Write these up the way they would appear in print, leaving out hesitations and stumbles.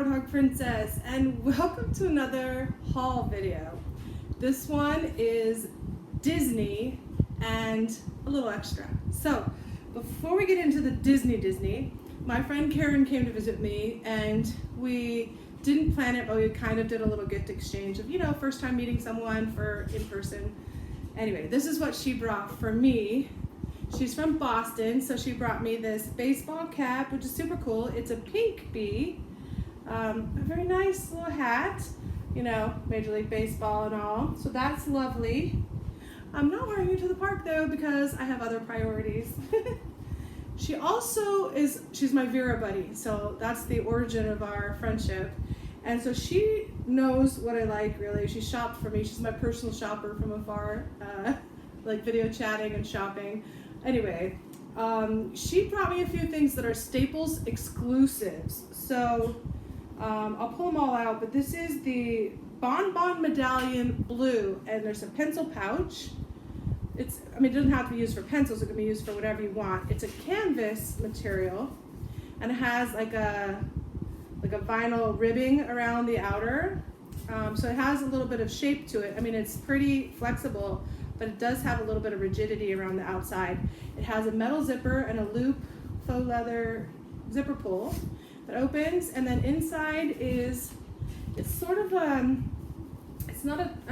Warthog Princess, and welcome to another haul video. This one is Disney and a little extra. So before we get into the Disney, my friend Karen came to visit me and we didn't plan it, but we kind of did a little gift exchange of, you know, first time meeting someone for in person. Anyway, this is what she brought for me. She's from Boston, so she brought me this baseball cap, which is super cool. It's a pink bee, a very nice little hat, you know, Major League Baseball and all. So that's lovely. I'm not wearing it to the park though because I have other priorities. She also she's my Vera buddy, so that's the origin of our friendship. And so she knows what I like, really. She shopped for me. She's my personal shopper from afar, like video chatting and shopping. Anyway, she brought me a few things that are Staples exclusives. So I'll pull them all out, but this is the Bonbon Medallion blue, and there's a pencil pouch. It doesn't have to be used for pencils. It can be used for whatever you want. It's a canvas material, and it has like a vinyl ribbing around the outer. So it has a little bit of shape to it. I mean, it's pretty flexible, but it does have a little bit of rigidity around the outside. It has a metal zipper and a loop faux leather zipper pull that opens, and then inside it's sort of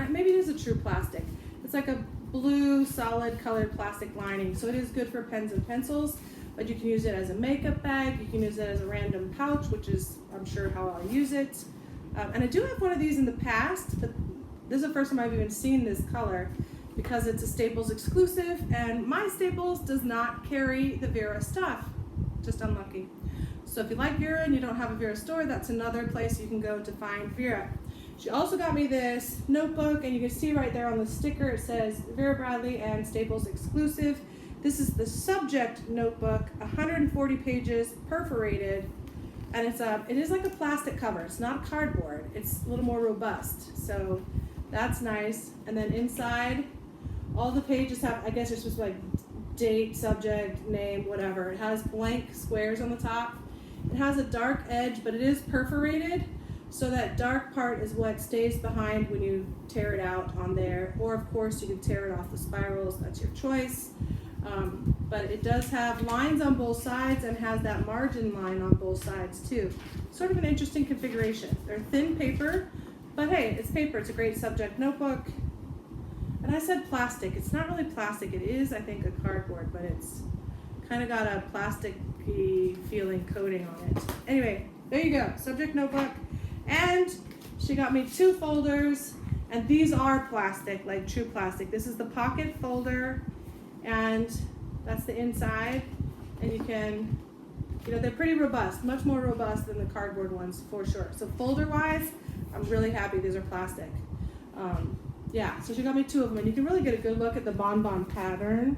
maybe it is a true plastic. It's like a blue solid colored plastic lining, so it is good for pens and pencils, but you can use it as a makeup bag, you can use it as a random pouch, which is I'm sure how I'll use it. And I do have one of these in the past, but this is the first time I've even seen this color because it's a Staples exclusive, and my Staples does not carry the Vera stuff. Just unlucky. So if you like Vera and you don't have a Vera store, that's another place you can go to find Vera. She also got me this notebook, and you can see right there on the sticker it says Vera Bradley and Staples exclusive. This is the subject notebook, 140 pages, perforated, and it is like a plastic cover. It's not cardboard. It's a little more robust, so that's nice. And then inside, all the pages have, I guess you're supposed to like date, subject, name, whatever. It has blank squares on the top. It has a dark edge, but it is perforated, so that dark part is what stays behind when you tear it out on there. Or of course you can tear it off the spirals, that's your choice. But it does have lines on both sides and has that margin line on both sides too. Sort of an interesting configuration. They're thin paper, but hey, it's paper. It's a great subject notebook. And I said plastic. It's not really plastic. It is, I think, a cardboard, but it's kind of got a plasticky feeling coating on it. Anyway, there you go. Subject notebook. And she got me 2 folders, and these are plastic, like true plastic. This is the pocket folder, and that's the inside. And you can, you know, they're pretty robust, much more robust than the cardboard ones for sure. So folder-wise, I'm really happy these are plastic. Yeah, so she got me 2 of them, and you can really get a good look at the bonbon pattern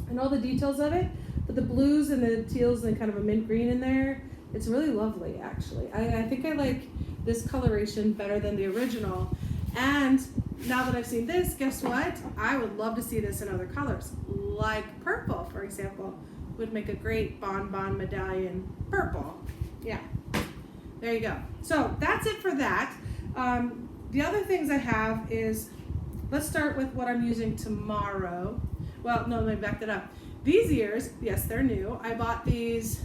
and all the details of it. But the blues and the teals and kind of a mint green in there, it's really lovely, actually. I think I like this coloration better than the original. And now that I've seen this, guess what? I would love to see this in other colors. Like purple, for example, would make a great Bonbon Medallion purple. Yeah, there you go. So that's it for that. The other things I have is, let's start with what I'm using tomorrow. Well, no, let me back that up. These ears, yes, they're new. I bought these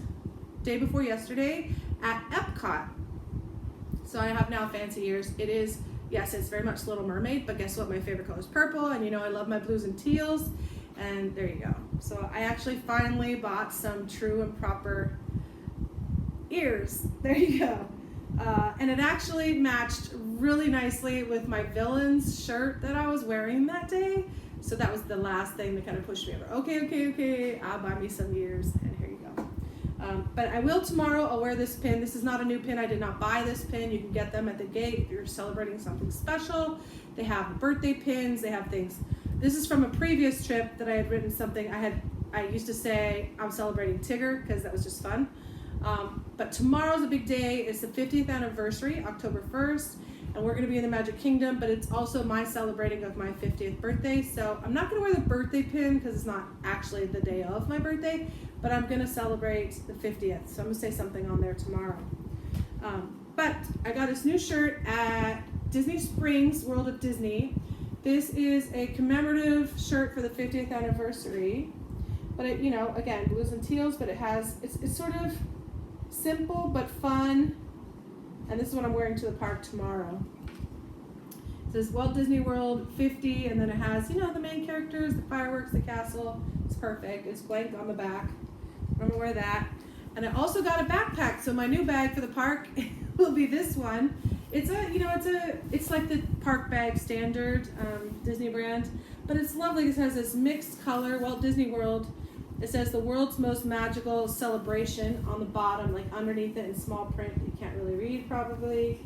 day before yesterday at Epcot. So I have now fancy ears. It is, yes, it's very much Little Mermaid, but guess what? My favorite color is purple, and you know I love my blues and teals, and there you go. So I actually finally bought some true and proper ears. There you go. And it actually matched really nicely with my villains shirt that I was wearing that day. So that was the last thing that kind of pushed me over. Okay, I'll buy me some ears, and here you go. But I will tomorrow. I'll wear this pin. This is not a new pin. I did not buy this pin. You can get them at the gate if you're celebrating something special. They have birthday pins. They have things. This is from a previous trip that I had written something. I used to say I'm celebrating Tigger because that was just fun. But tomorrow's a big day. It's the 50th anniversary, October 1st, and we're going to be in the Magic Kingdom, but it's also my celebrating of my 50th birthday. So I'm not going to wear the birthday pin because it's not actually the day of my birthday, but I'm going to celebrate the 50th. So I'm going to say something on there tomorrow. But I got this new shirt at Disney Springs, World of Disney. This is a commemorative shirt for the 50th anniversary. But it, you know, again, blues and teals, but it's sort of simple but fun. And this is what I'm wearing to the park tomorrow. It says Walt Disney World 50, and then it has, you know, the main characters, the fireworks, the castle. It's perfect. It's blank on the back. I'm gonna wear that. And I also got a backpack, so my new bag for the park will be this one. It's like the park bag standard Disney brand, but it's lovely. It has this mixed color, Walt Disney World. It says the world's most magical celebration on the bottom, like underneath it in small print. You can't really read probably.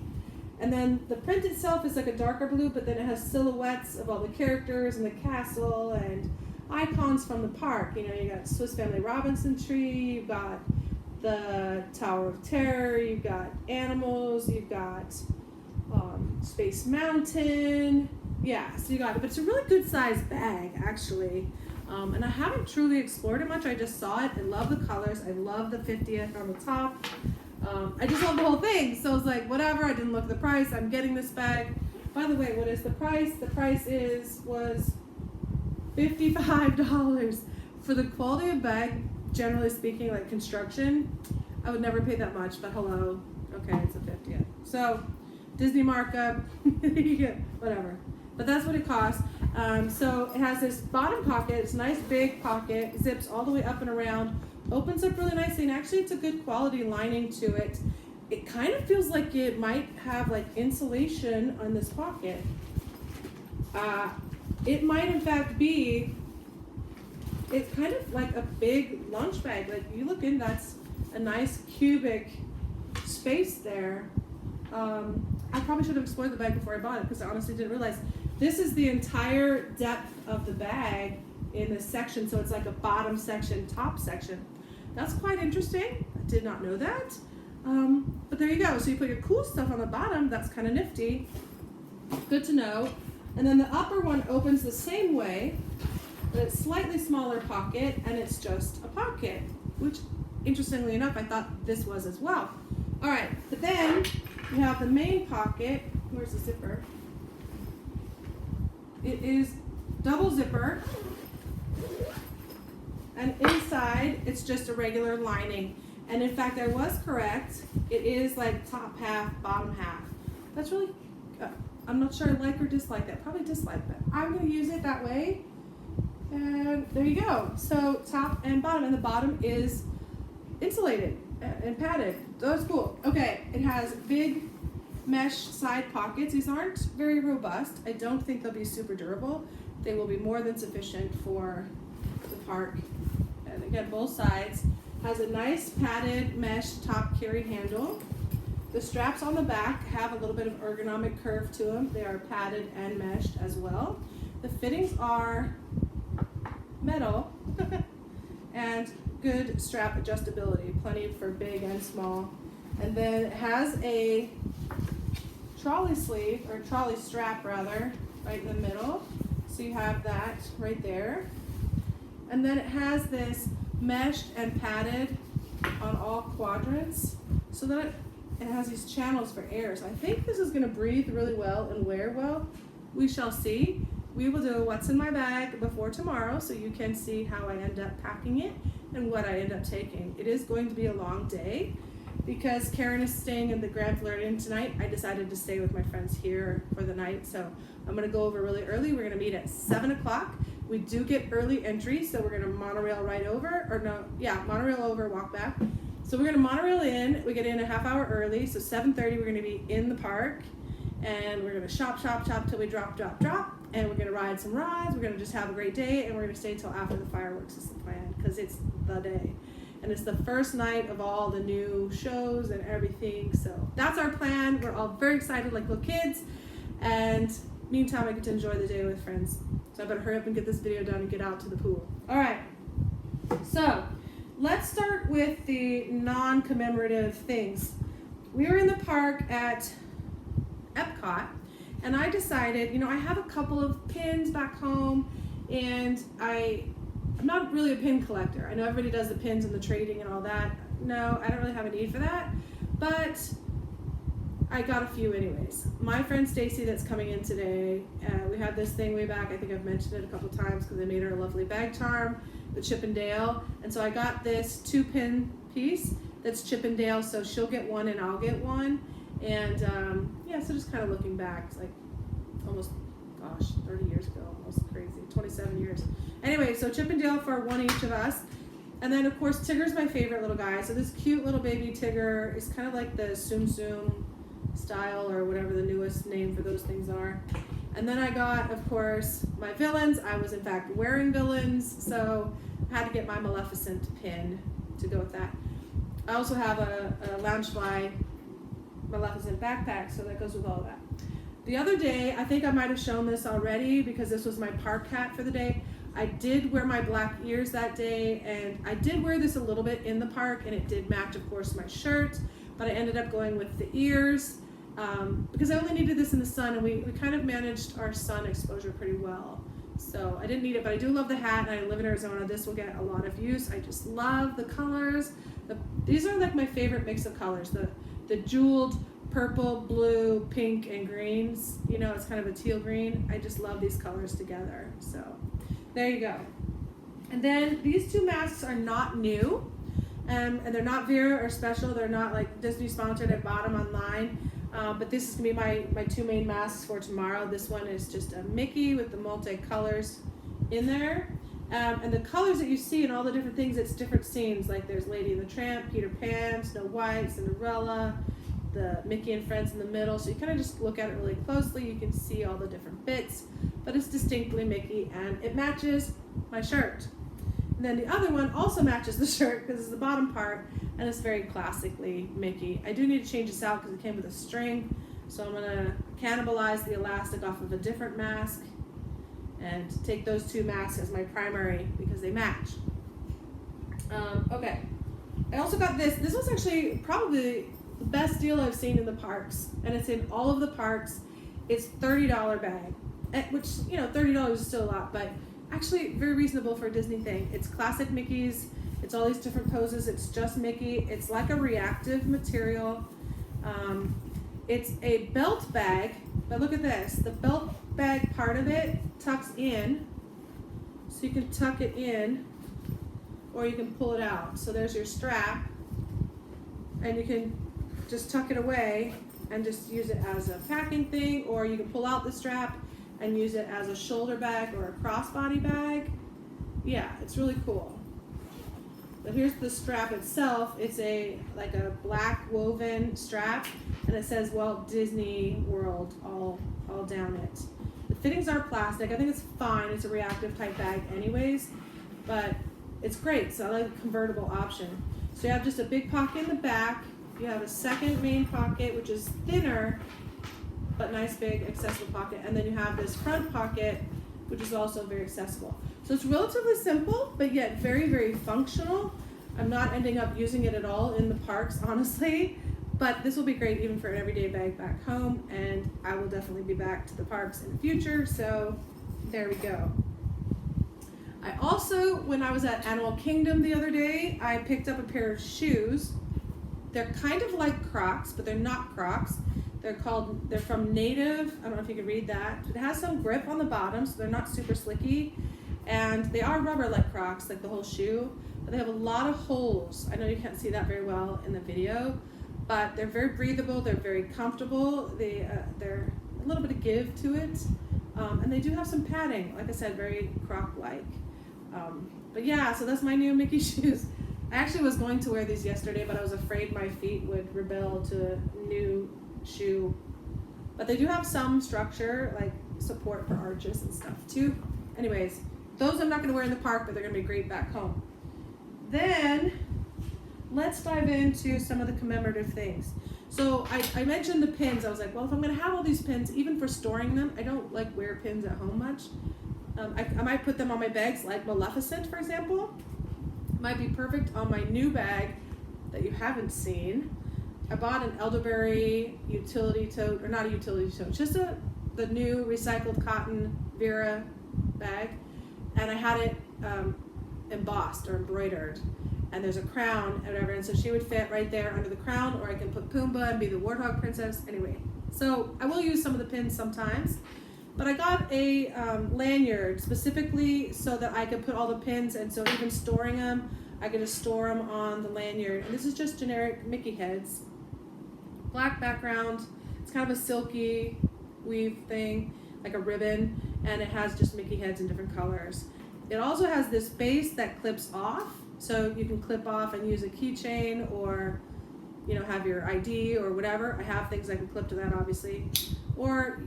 And then the print itself is like a darker blue, but then it has silhouettes of all the characters and the castle and icons from the park. You know, you got Swiss Family Robinson tree, you've got the Tower of Terror, you've got animals, you've got Space Mountain. Yeah, so you got it. But it's a really good sized bag, actually. And I haven't truly explored it much. I just saw it. I love the colors. I love the 50th on the top. I just love the whole thing. So I was like, whatever. I didn't look at the price. I'm getting this bag. By the way, what is the price? The price was $55 for the quality of bag. Generally speaking, like construction, I would never pay that much. But hello, okay, it's a 50th. So Disney markup, whatever. But that's what it costs. So it has this bottom pocket. It's a nice big pocket. Zips all the way up and around. Opens up really nicely, and actually it's a good quality lining to it. It kind of feels like it might have like insulation on this pocket. It might in fact be, it's kind of like a big lunch bag. Like you look in, that's a nice cubic space there. I probably should have explored the bag before I bought it because I honestly didn't realize. This is the entire depth of the bag in this section, so it's like a bottom section, top section. That's quite interesting. I did not know that. But there you go. So you put your cool stuff on the bottom. That's kind of nifty. Good to know. And then the upper one opens the same way, but it's slightly smaller pocket, and it's just a pocket, which interestingly enough, I thought this was as well. All right, but then you have the main pocket. Where's the zipper? It is double zipper, and inside it's just a regular lining. And in fact, I was correct. It is like top half, bottom half. That's really, I'm not sure I like or dislike that. Probably dislike, but I'm going to use it that way. And there you go. So top and bottom, and the bottom is insulated and padded. So that's cool. Okay, it has big mesh side pockets. These aren't very robust. I don't think they'll be super durable. They will be more than sufficient for the park. And again, both sides. Has a nice padded mesh top carry handle. The straps on the back have a little bit of ergonomic curve to them. They are padded and meshed as well. The fittings are metal and good strap adjustability, plenty for big and small. And then it has a trolley sleeve, or trolley strap rather, right in the middle. So you have that right there. And then it has this meshed and padded on all quadrants, so that it has these channels for air. So I think this is going to breathe really well and wear well. We shall see. We will do what's in my bag before tomorrow, so you can see how I end up packing it and what I end up taking. It is going to be a long day because Karen is staying in the Grand Floridian tonight. I decided to stay with my friends here for the night, so I'm going to go over really early. We're going to meet at 7 o'clock. We do get early entry, so we're going to monorail right over, or no, yeah, monorail over, walk back. So we're going to monorail in. We get in a half hour early, so 7:30 we're going to be in the park, and we're going to shop till we drop, and we're going to ride some rides. We're going to just have a great day, and we're going to stay till after the fireworks is the plan, because it's the day. And it's the first night of all the new shows and everything, so that's our plan. We're all very excited like little kids, and meantime I get to enjoy the day with friends. So I better hurry up and get this video done and get out to the pool. All right, so let's start with the non-commemorative things. We were in the park at Epcot, and I decided, you know, I have a couple of pins back home, and I'm not really a pin collector. I know everybody does the pins and the trading and all that. No, I don't really have a need for that, but I got a few anyways. My friend Stacy that's coming in today, we had this thing way back, I think I've mentioned it a couple times because I made her a lovely bag charm with Chip and Dale. And so I got this 2-pin piece that's Chip and Dale, so she'll get one and I'll get one. And yeah, so just kind of looking back, it's like almost, gosh, 30 years ago, almost crazy, 27 years. Anyway, so Chip and Dale for one each of us. And then of course Tigger's my favorite little guy. So this cute little baby Tigger is kind of like the Tsum Tsum style or whatever the newest name for those things are. And then I got, of course, my villains. I was in fact wearing villains, so I had to get my Maleficent pin to go with that. I also have a Loungefly Maleficent backpack, so that goes with all of that. The other day, I think I might have shown this already because this was my park hat for the day. I did wear my black ears that day, and I did wear this a little bit in the park, and it did match, of course, my shirt, but I ended up going with the ears because I only needed this in the sun, and we kind of managed our sun exposure pretty well. So I didn't need it, but I do love the hat, and I live in Arizona. This will get a lot of use. I just love the colors. These are like my favorite mix of colors. The jeweled purple, blue, pink, and greens. You know, it's kind of a teal green. I just love these colors together. So there you go. And then these two masks are not new, and they're not Vera or special. They're not like Disney sponsored. I bought them online. But this is gonna be my two main masks for tomorrow. This one is just a Mickey with the multi-colors in there. And the colors that you see in all the different things, it's different scenes. Like there's Lady and the Tramp, Peter Pan, Snow White, Cinderella, the Mickey and Friends in the middle. So you kind of just look at it really closely. You can see all the different bits, but it's distinctly Mickey, and it matches my shirt. And then the other one also matches the shirt because it's the bottom part, and it's very classically Mickey. I do need to change this out because it came with a string, so I'm gonna cannibalize the elastic off of a different mask and take those two masks as my primary because they match. Okay, I also got this. This was actually probably the best deal I've seen in the parks, and it's in all of the parks. It's $30 bag, which, you know, $30 is still a lot, but actually very reasonable for a Disney thing. It's classic Mickey's. It's all these different poses. It's just Mickey. It's like a reactive material. It's a belt bag, but look at this. The belt bag part of it tucks in, so you can tuck it in or you can pull it out. So there's your strap, and you can just tuck it away and just use it as a packing thing, or you can pull out the strap and use it as a shoulder bag or a crossbody bag. Yeah, it's really cool. But here's the strap itself. It's like a black woven strap, and it says Walt Disney World all down it. The fittings are plastic. I think it's fine. It's a reactive type bag anyways, but it's great. So I like the convertible option. So you have just a big pocket in the back. You have a second main pocket, which is thinner, but nice big accessible pocket. And then you have this front pocket, which is also very accessible. So it's relatively simple, but yet very, very functional. I'm not ending up using it at all in the parks, honestly, but this will be great even for an everyday bag back home, and I will definitely be back to the parks in the future, so there we go. I also, when I was at Animal Kingdom the other day, I picked up a pair of shoes. They're kind of like Crocs, but they're not Crocs. They're from Native. I don't know if you can read that. It has some grip on the bottom, so they're not super slicky. And they are rubber like Crocs, like the whole shoe, but they have a lot of holes. I know you can't see that very well in the video, but they're very breathable. They're very comfortable. They're a little bit of give to it. And they do have some padding, like I said, very Croc-like. But yeah, so that's my new Mickey shoes. I actually was going to wear these yesterday, but I was afraid my feet would rebel to a new shoe. But they do have some structure, like support for arches and stuff too. Anyways, those I'm not going to wear in the park, but they're going to be great back home. Then let's dive into some of the commemorative things. So I mentioned the pins. I was like, well, if I'm going to have all these pins, even for storing them, I don't like wear pins at home much. I might put them on my bags, like Maleficent, for example. Might be perfect on my new bag that you haven't seen. I bought an elderberry utility tote, or not a utility tote, just the new recycled cotton Vera bag, and I had it embossed or embroidered, and there's a crown and whatever, and so she would fit right there under the crown, or I can put Pumbaa and be the Warthog Princess. Anyway, so I will use some of the pins sometimes, but I got a lanyard specifically so that I could put all the pins, and so even storing them, I could just store them on the lanyard. And this is just generic Mickey heads. Black background, it's kind of a silky weave thing, like a ribbon, and it has just Mickey heads in different colors. It also has this base that clips off, so you can clip off and use a keychain, or have your ID or whatever. I have things I can clip to that, obviously. Or,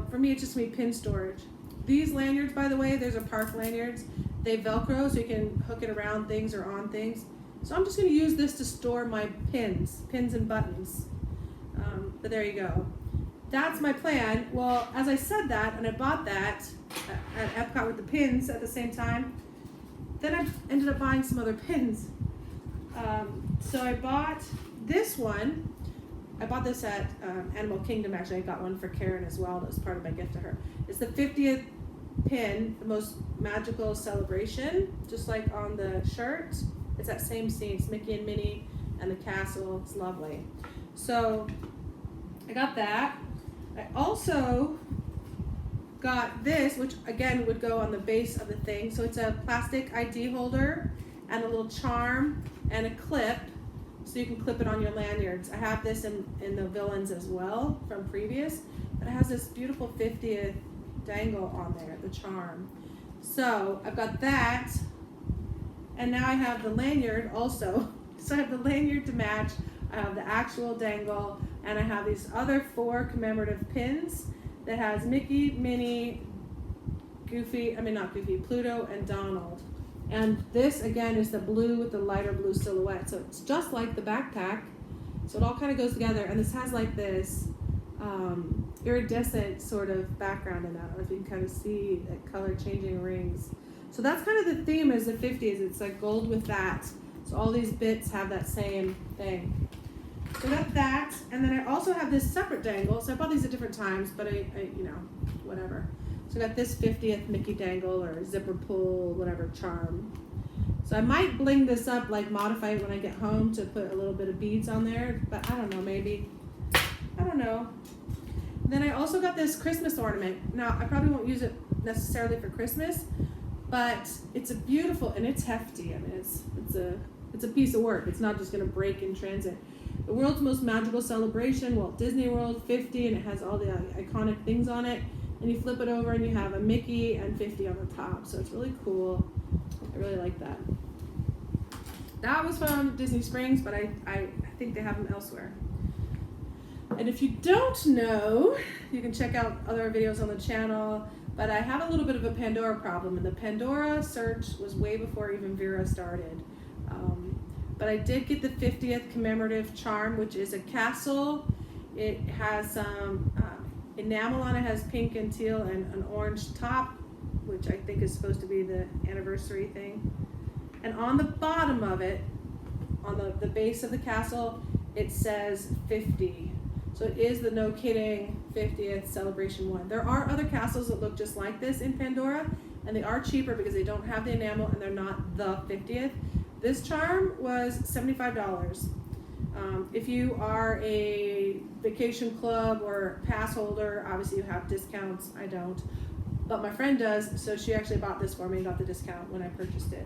for me, it's just me pin storage. These lanyards, by the way, there's a Park lanyards. They Velcro, so you can hook it around things or on things. So I'm just going to use this to store my pins and buttons. But there you go. That's my plan. Well, as I said that, and I bought that at Epcot with the pins at the same time, then I ended up buying some other pins. So I bought this one. I bought this at Animal Kingdom, actually. I got one for Karen as well. That was part of my gift to her. It's the 50th pin, the most magical celebration, just like on the shirt. It's that same scene. It's Mickey and Minnie and the castle. It's lovely. So I got that. I also got this, which again would go on the base of the thing. So it's a plastic ID holder and a little charm and a clip, so you can clip it on your lanyards. I have this in the villains as well from previous, but it has this beautiful 50th dangle on there, the charm. So I've got that, and now I have the lanyard also. So I have the lanyard to match, I have the actual dangle, and I have these other 4 commemorative pins that has Mickey, Minnie, Pluto, and Donald. And this, again, is the blue with the lighter blue silhouette. So it's just like the backpack. So it all kind of goes together. And this has like this iridescent sort of background in that. I don't know if you can kind of see the color changing rings. So that's kind of the theme is the 50s. It's like gold with that. So all these bits have that same thing. So I got that. And then I also have this separate dangle. So I bought these at different times, but I whatever. So I got this 50th Mickey dangle or zipper pull, whatever, charm. So I might bling this up, like modify it when I get home to put a little bit of beads on there, but I don't know, maybe. I don't know. Then I also got this Christmas ornament. Now, I probably won't use it necessarily for Christmas, but it's a beautiful, and it's hefty. I mean, it's a piece of work. It's not just gonna break in transit. The world's most magical celebration, Walt Disney World 50, and it has all the iconic things on it. And you flip it over and you have a Mickey and 50 on the top. So it's really cool. I really like that. That was from Disney Springs, but I think they have them elsewhere. And if you don't know, you can check out other videos on the channel. But I have a little bit of a Pandora problem. And the Pandora search was way before even Vera started. But I did get the 50th Commemorative Charm, which is a castle. It has some enamel on it, has pink and teal and an orange top, which I think is supposed to be the anniversary thing. And on the bottom of it, on the base of the castle, it says 50. So it is the no kidding 50th celebration one. There are other castles that look just like this in Pandora, and they are cheaper because they don't have the enamel and they're not the 50th. This charm was $75. If you are a vacation club or pass holder, obviously you have discounts. I don't, but my friend does, so she actually bought this for me and got the discount when I purchased it.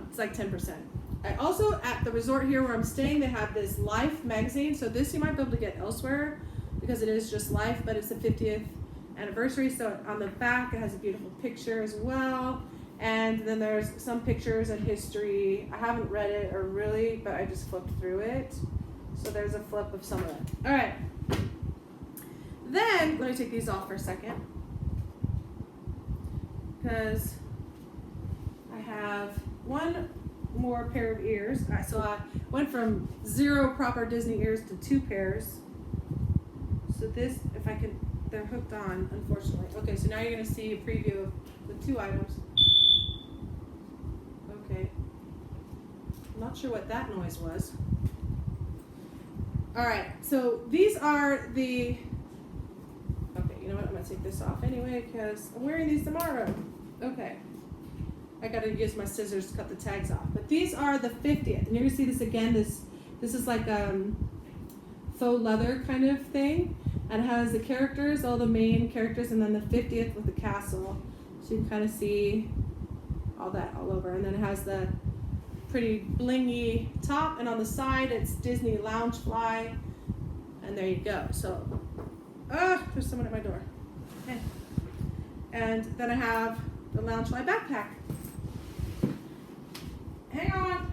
It's like 10%. I also, at the resort here where I'm staying, they have this Life magazine. So this you might be able to get elsewhere because it is just Life, but it's the 50th anniversary. So on the back, it has a beautiful picture as well. And then there's some pictures and history. I haven't read it or really, but I just flipped through it. So there's a flip of some of it. All right. Then, let me take these off for a second. Because I have one more pair of ears. So I went from 0 proper Disney ears to 2 pairs. So this, if I can, they're hooked on, unfortunately. Okay, so now you're going to see a preview of the 2 items. Okay. I'm not sure what that noise was. All right, so these are the, okay, you know what, I'm gonna take this off anyway because I'm wearing these tomorrow. Okay, I gotta use my scissors to cut the tags off. But these are the 50th, and you're gonna see this again. This is like faux leather kind of thing, and it has the characters, all the main characters, and then the 50th with the castle. So you can kind of see all that all over, and then it has the pretty blingy top, and on the side it's Disney Loungefly, and there you go. So, there's someone at my door. Okay. And then I have the Loungefly backpack. Hang on.